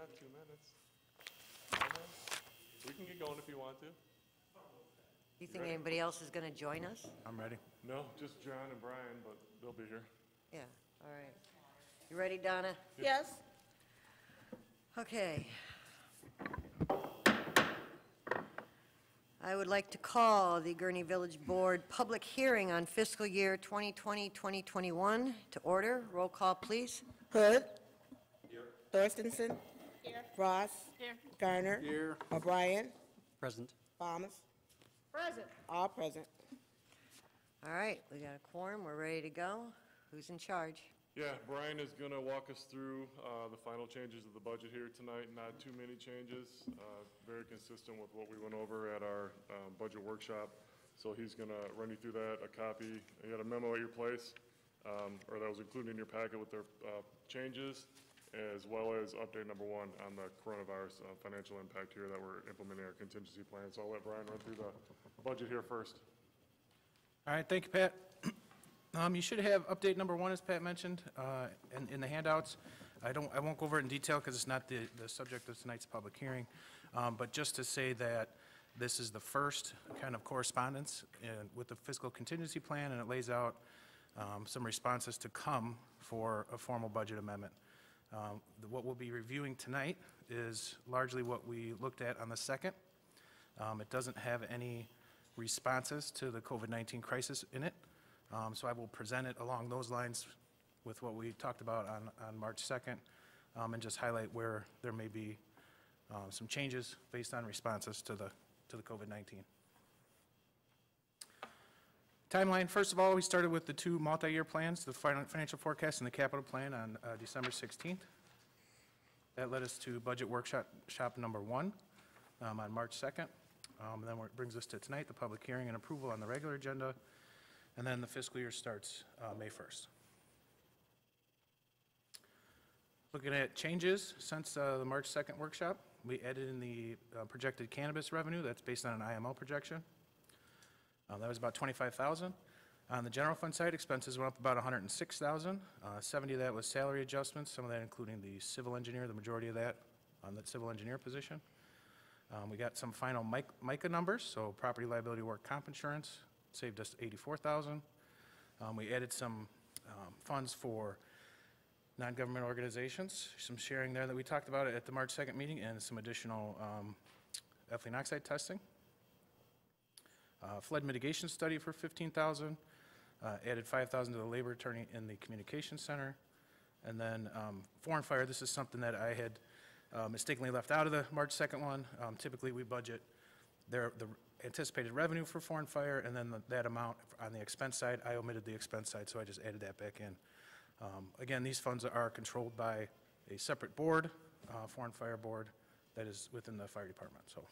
got 2 minutes. Okay. We can get going if you want to. Do you think anybody else is going to join us? I'm ready. No, just John and Brian, but they'll be here. Yeah, all right. You ready, Donna? Yes. Okay. I would like to call the Gurnee Village Board public hearing on fiscal year 2020-2021 to order. Roll call, please. Hood. Here. Thorstensen. Here. Ross. Here. Garner. Here. O'Brien. Present. Thomas. Present. All present. All right, we got a quorum. We're ready to go. Who's in charge? Yeah, Brian is going to walk us through the final changes of the budget here tonight. Not too many changes, very consistent with what we went over at our budget workshop. So he's going to run you through that, a copy. You got a memo at your place, or that was included in your packet with their changes, as well as update number 1 on the coronavirus financial impact here that we're implementing our contingency plan. So I'll let Brian run through the budget here first. All right, thank you, Pat. You should have update number 1, as Pat mentioned, in the handouts. I won't go over it in detail because it's not the subject of tonight's public hearing, but just to say that this is the first kind of correspondence with the fiscal contingency plan, and it lays out some responses to come for a formal budget amendment. What we'll be reviewing tonight is largely what we looked at on the 2nd. It doesn't have any responses to the COVID-19 crisis in it. So I will present it along those lines with what we talked about on March 2nd, and just highlight where there may be some changes based on responses to the COVID-19. Timeline, first of all, we started with the 2 multi-year plans, the financial forecast and the capital plan on December 16th. That led us to budget workshop number 1 on March 2nd. And then it brings us to tonight, the public hearing and approval on the regular agenda. And then the fiscal year starts May 1st. Looking at changes since the March 2nd workshop, we added in the projected cannabis revenue. That's based on an IML projection. That was about $25,000. On the general fund side, expenses went up about $106,000. 70 of that was salary adjustments, some of that including the civil engineer, the majority of that on the civil engineer position. We got some final MICA numbers, so property liability work comp insurance saved us $84,000. We added some funds for non-government organizations, some sharing there that we talked about at the March 2nd meeting, and some additional ethylene oxide testing. Flood mitigation study for $15,000. Added $5,000 to the labor attorney in the communications center. And then foreign fire, this is something that I had mistakenly left out of the March 2nd one. Typically we budget the anticipated revenue for foreign fire, and then that amount on the expense side. I omitted the expense side, so I just added that back in. Again, these funds are controlled by a separate board, foreign fire board, that is within the fire department. So,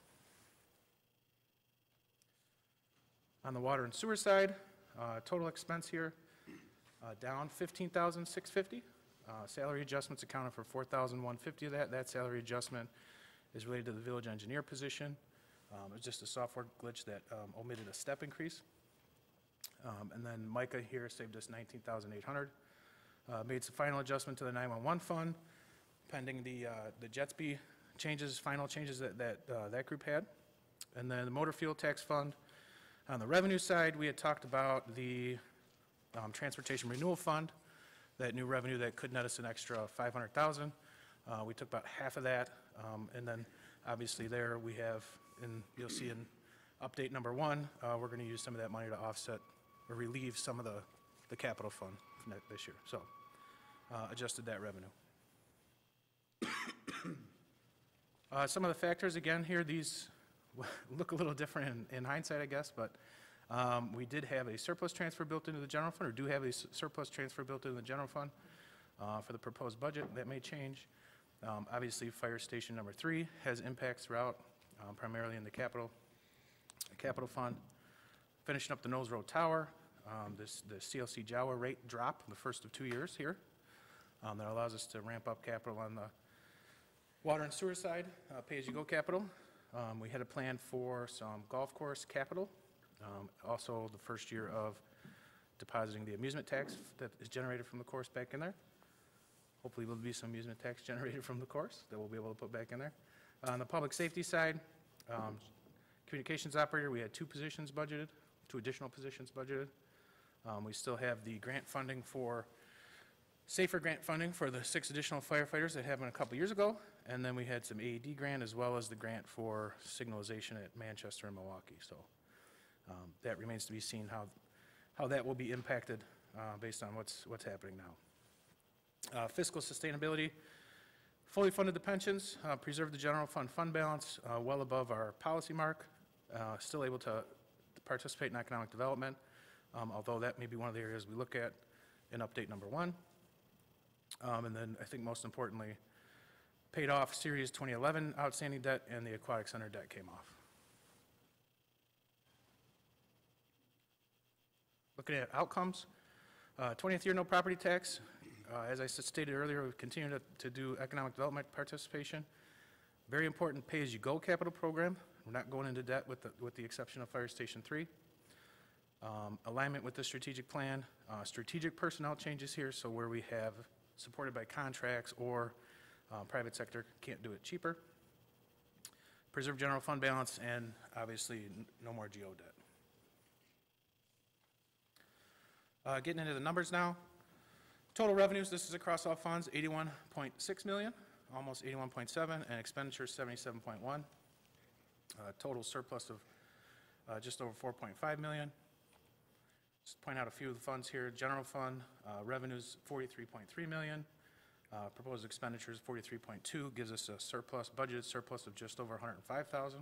on the water and sewer side, total expense here down $15,650. Salary adjustments accounted for $4,150 of that. That salary adjustment is related to the village engineer position. It was just a software glitch that omitted a step increase. And then MICA here saved us $19,800. Made some final adjustment to the 911 fund, pending the JETSB changes, final changes that group had. And then the motor fuel tax fund. On the revenue side, we had talked about the transportation renewal fund, that new revenue that could net us an extra $500,000. We took about half of that, and then obviously there we have, and you'll see in update number 1, we're going to use some of that money to offset or relieve some of the capital fund from this year. So adjusted that revenue. Some of the factors, again, here, these look a little different in hindsight, I guess, but we did have a surplus transfer built into the general fund, or do have a surplus transfer built into the general fund for the proposed budget. That may change. Obviously, fire station number 3 has impacts throughout, primarily in the capital fund. Finishing up the Nose Road Tower, the CLC Jawa rate drop, the first of 2 years here. That allows us to ramp up capital on the water and sewer side, pay-as-you-go capital. We had a plan for some golf course capital. Also, the first year of depositing the amusement tax that is generated from the course back in there. Hopefully there'll be some amusement tax generated from the course that we'll be able to put back in there. On the public safety side, communications operator, we had 2 positions budgeted, 2 additional positions budgeted. We still have the grant funding for, safer grant funding for the 6 additional firefighters that happened a couple years ago. And then we had some AED grant as well as the grant for signalization at Manchester and Milwaukee. So that remains to be seen how that will be impacted based on what's happening now. Fiscal sustainability, fully funded the pensions, preserved the general fund balance well above our policy mark, still able to participate in economic development, although that may be one of the areas we look at in update number 1. And then I think most importantly, paid off Series 2011 outstanding debt and the Aquatic Center debt came off. Looking at outcomes, 20th year no property tax. As I stated earlier, we continue to do economic development participation. Very important pay-as-you-go capital program. We're not going into debt with the exception of Fire Station 3. Alignment with the strategic plan. Strategic personnel changes here, so where we have supported by contracts or private sector can't do it cheaper. Preserve general fund balance, and obviously no more GO debt. Getting into the numbers now. Total revenues, this is across all funds, 81.6 million, almost 81.7, and expenditures 77.1. Total surplus of just over 4.5 million. Just point out a few of the funds here. General fund revenues 43.3 million. Proposed expenditures 43.2 gives us a surplus, budgeted surplus of just over 105,000.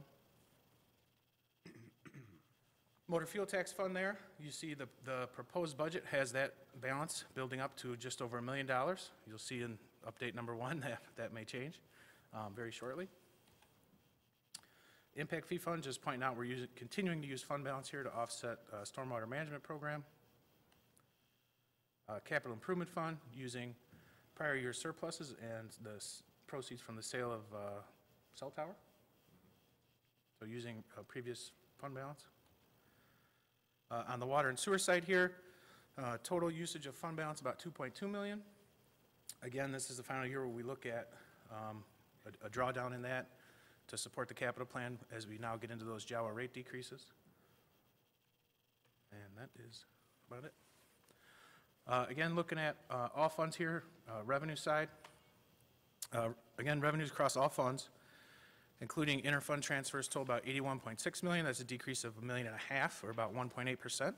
Motor fuel tax fund there, you see the proposed budget has that balance building up to just over $1 million. You'll see in update number 1 that may change very shortly. Impact fee fund, just pointing out we're continuing to use fund balance here to offset stormwater management program. Capital improvement fund, using prior year surpluses and the proceeds from the sale of cell tower. So using previous fund balance. On the water and sewer side here, total usage of fund balance about 2.2 million. Again, this is the final year where we look at a drawdown in that to support the capital plan as we now get into those JAWA rate decreases. And that is about it. Again, looking at all funds here, revenue side. Again, revenues across all funds, including interfund transfers total about 81.6 million. That's a decrease of $1.5 million, or about 1.8%.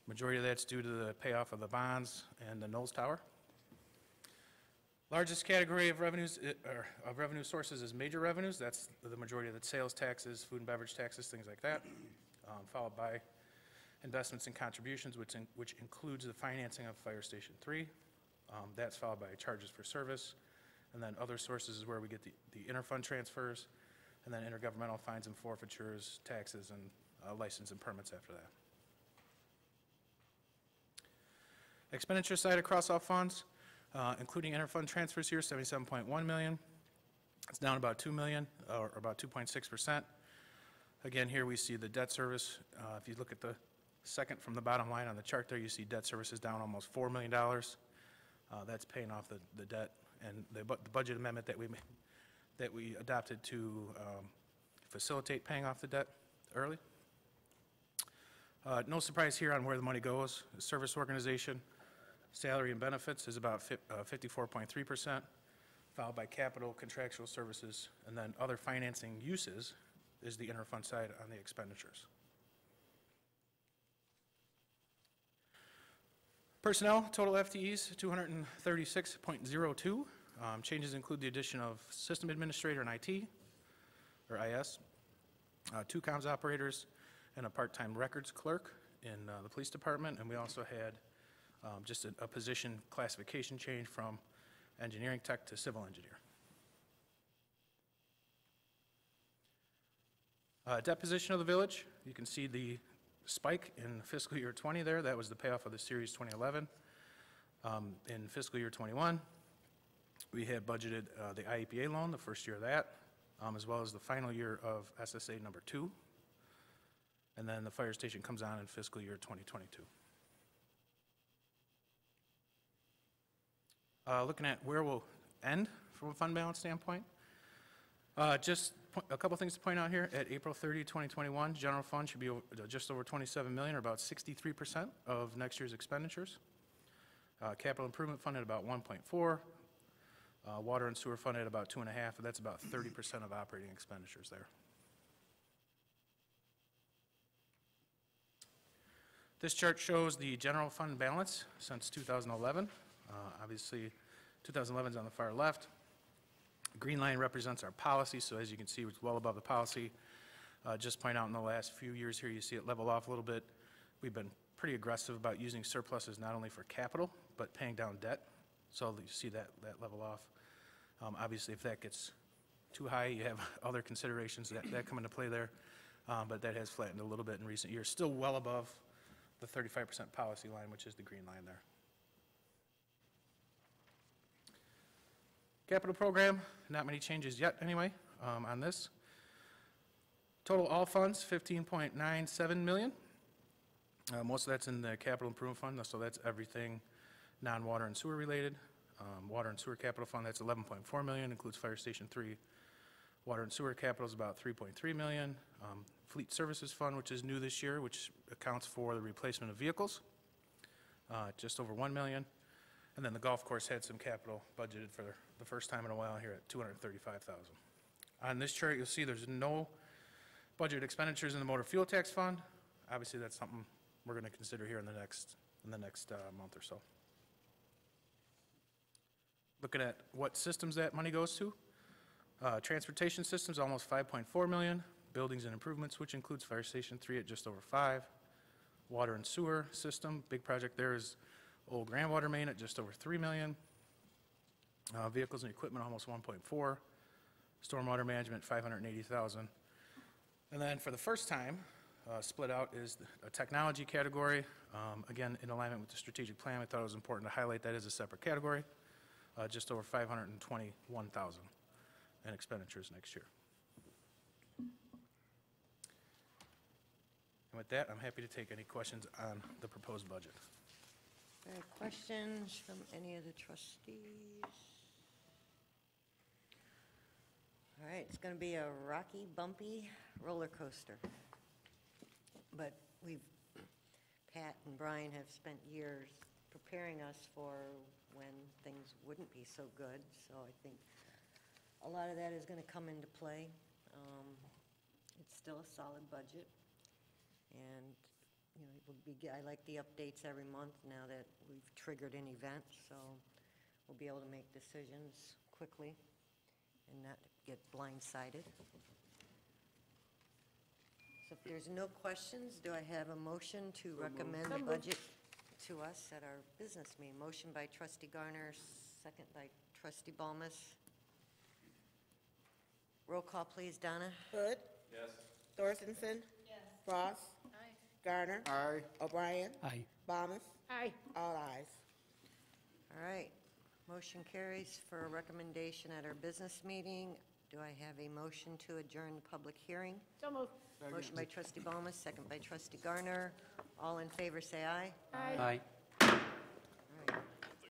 Majority of that's due to the payoff of the bonds and the Knowles Tower. Largest category of revenues, of revenue sources is major revenues. That's the majority of the sales taxes, food and beverage taxes, things like that. Followed by investments and contributions, which includes the financing of Fire Station 3. That's followed by charges for service. And then other sources is where we get the interfund transfers, and then intergovernmental fines and forfeitures, taxes, and license and permits after that. Expenditure side across all funds, including interfund transfers here, 77.1 million. It's down about 2 million, or about 2.6%. Again, here we see the debt service. If you look at the second from the bottom line on the chart there, you see debt service is down almost $4 million. That's paying off the debt, and the budget amendment that we adopted to facilitate paying off the debt early. No surprise here on where the money goes. The service organization, salary and benefits is about 54.3%, followed by capital, contractual services, and then other financing uses is the interfund side on the expenditures. Personnel, total FTEs, 236.02. Changes include the addition of system administrator and IT, or IS, 2 comms operators, and a part-time records clerk in the police department. And we also had just a position classification change from engineering tech to civil engineer. Debt position of the village, you can see the spike in fiscal year 20 there. That was the payoff of the Series 2011. In fiscal year 21, we had budgeted the IEPA loan, the first year of that, as well as the final year of SSA number 2. And then the fire station comes on in fiscal year 2022. Looking at where we'll end from a fund balance standpoint, just a couple things to point out here. At April 30, 2021, general fund should be just over 27 million, or about 63% of next year's expenditures. Capital improvement fund at about 1.4. Water and sewer fund at about 2.5, and that's about 30% of operating expenditures there. This chart shows the general fund balance since 2011. Obviously, 2011 is on the far left. The green line represents our policy, so as you can see, it's well above the policy. Just point out in the last few years here, you see it level off a little bit. We've been pretty aggressive about using surpluses not only for capital, but paying down debt. So you see that level off. Obviously, if that gets too high, you have other considerations that come into play there. But that has flattened a little bit in recent years. Still well above the 35% policy line, which is the green line there. Capital program, not many changes yet anyway on this. Total all funds, 15.97 million. Most of that's in the capital improvement fund, so that's everything non-water and sewer related. Water and sewer capital fund, that's 11.4 million, includes Fire Station 3. Water and sewer capital is about 3.3 million. Fleet services fund, which is new this year, which accounts for the replacement of vehicles, just over 1 million. And then the golf course had some capital budgeted for the first time in a while here at 235,000. On this chart, you'll see there's no budget expenditures in the motor fuel tax fund. Obviously, that's something we're going to consider here in the next month or so. Looking at what systems that money goes to. Transportation systems, almost 5.4 million. Buildings and improvements, which includes Fire Station 3 at just over 5. Water and sewer system, big project there is Old Grand Water Main at just over 3 million. Vehicles and equipment, almost 1.4. Stormwater management, 580,000. And then for the first time, split out is a technology category. Again, in alignment with the strategic plan, I thought it was important to highlight that as a separate category. Just over 521,000 in expenditures next year. And with that, I'm happy to take any questions on the proposed budget. Any questions from any of the trustees? All right, it's going to be a rocky, bumpy roller coaster. But Pat and Brian have spent years preparing us for when things wouldn't be so good. So I think a lot of that is going to come into play. It's still a solid budget. And you know, it will be, I like the updates every month now that we've triggered an event, so we'll be able to make decisions quickly and not get blindsided. So if there's no questions, do I have a motion to recommend the budget to us at our business meeting? Motion by trustee Garner, second by trustee Balmas. Roll call, please. Donna? Hood. Yes. Thorstensen. Yes. Ross. Aye. Garner. Aye. O'Brien. Aye. Balmas. Aye. All ayes. All right. Motion carries for a recommendation at our business meeting. Do I have a motion to adjourn the public hearing? So moved. Motion by trustee Balmas, second by trustee Garner. All in favor, say aye. Aye. Aye.